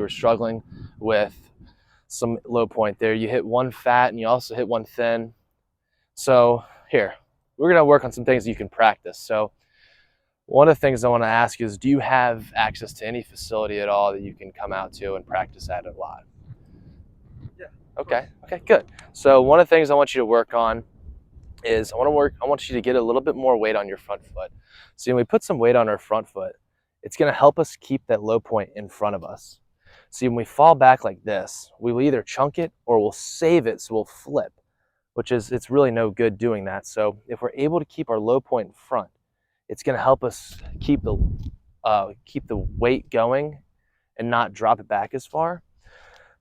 you were struggling with some low point there. You hit one fat and you also hit one thin. So here, we're gonna work on some things that you can practice. So one of the things I want to ask is, do you have access to any facility at all that you can come out to and practice at a lot? Yeah. Okay, good. So one of the things I want you to work on is I want you to get a little bit more weight on your front foot. See, when we put some weight on our front foot, it's gonna help us keep that low point in front of us. See, when we fall back like this, we will either chunk it or we'll save it, so we'll flip, it's really no good doing that. So if we're able to keep our low point in front, it's gonna help us keep the weight going and not drop it back as far.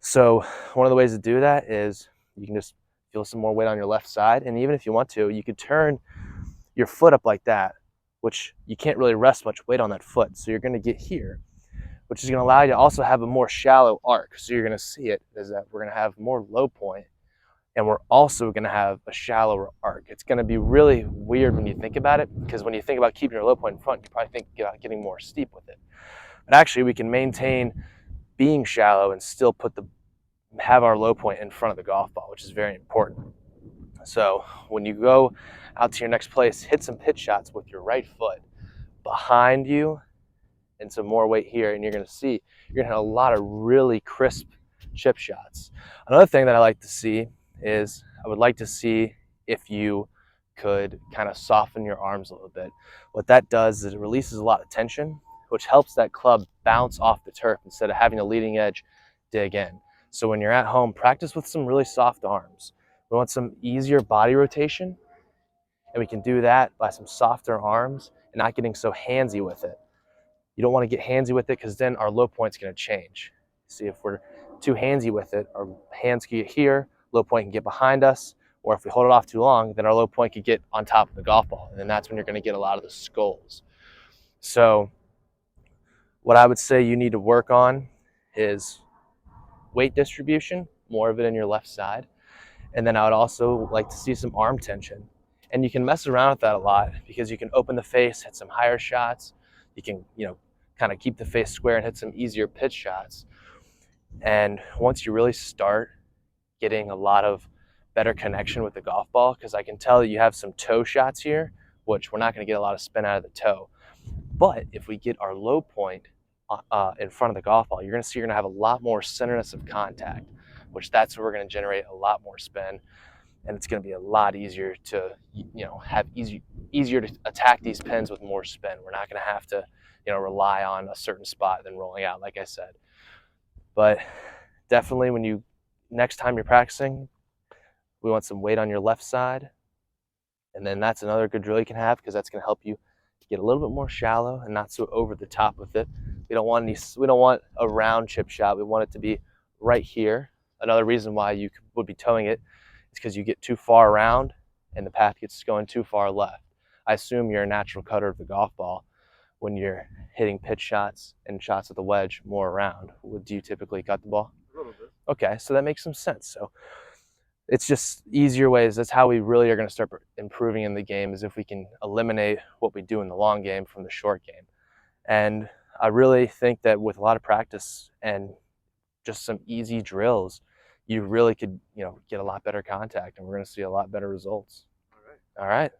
So one of the ways to do that is you can just feel some more weight on your left side, and even if you want to, you could turn your foot up like that, which you can't really rest much weight on that foot. So you're going to get here, which is going to allow you to also have a more shallow arc. So you're going to see it is that we're going to have more low point, and we're also going to have a shallower arc. It's going to be really weird when you think about it, because when you think about keeping your low point in front, you probably think about getting more steep with it. But actually, we can maintain being shallow and still have our low point in front of the golf ball, which is very important. So when you go out to your next place, hit some pitch shots with your right foot behind you and some more weight here, and you're going to see you're going to have a lot of really crisp chip shots. Another thing that I like to see is I would like to see if you could kind of soften your arms a little bit. What that does is it releases a lot of tension, which helps that club bounce off the turf instead of having a leading edge dig in. So when you're at home, practice with some really soft arms. We want some easier body rotation, and we can do that by some softer arms and not getting so handsy with it. You don't want to get handsy with it because then our low point's going to change. See, if we're too handsy with it, our hands can get here, low point can get behind us, or if we hold it off too long, then our low point could get on top of the golf ball, and then that's when you're going to get a lot of the skulls. So what I would say you need to work on is weight distribution, more of it in your left side. And then I would also like to see some arm tension. And you can mess around with that a lot because you can open the face, hit some higher shots. You can, kind of keep the face square and hit some easier pitch shots. And once you really start getting a lot of better connection with the golf ball, because I can tell that you have some toe shots here, which we're not going to get a lot of spin out of the toe. But if we get our low point in front of the golf ball, you're going to see you're going to have a lot more centerness of contact, which that's where we're going to generate a lot more spin, and it's going to be a lot easier to have easier to attack these pins with more spin. We're not going to have to rely on a certain spot then rolling out, like I said. But definitely next time you're practicing, we want some weight on your left side, and then that's another good drill you can have, because that's going to help you get a little bit more shallow and not so over the top with it. We don't want a round chip shot. We want it to be right here. Another reason why you would be towing it is because you get too far around and the path gets going too far left. I assume you're a natural cutter of the golf ball when you're hitting pitch shots and shots with the wedge more around. Do you typically cut the ball? A little bit. Okay, so that makes some sense. So it's just easier ways. That's how we really are going to start improving in the game, is if we can eliminate what we do in the long game from the short game. And I really think that with a lot of practice and just some easy drills, you really could, get a lot better contact, and we're going to see a lot better results. All right. All right.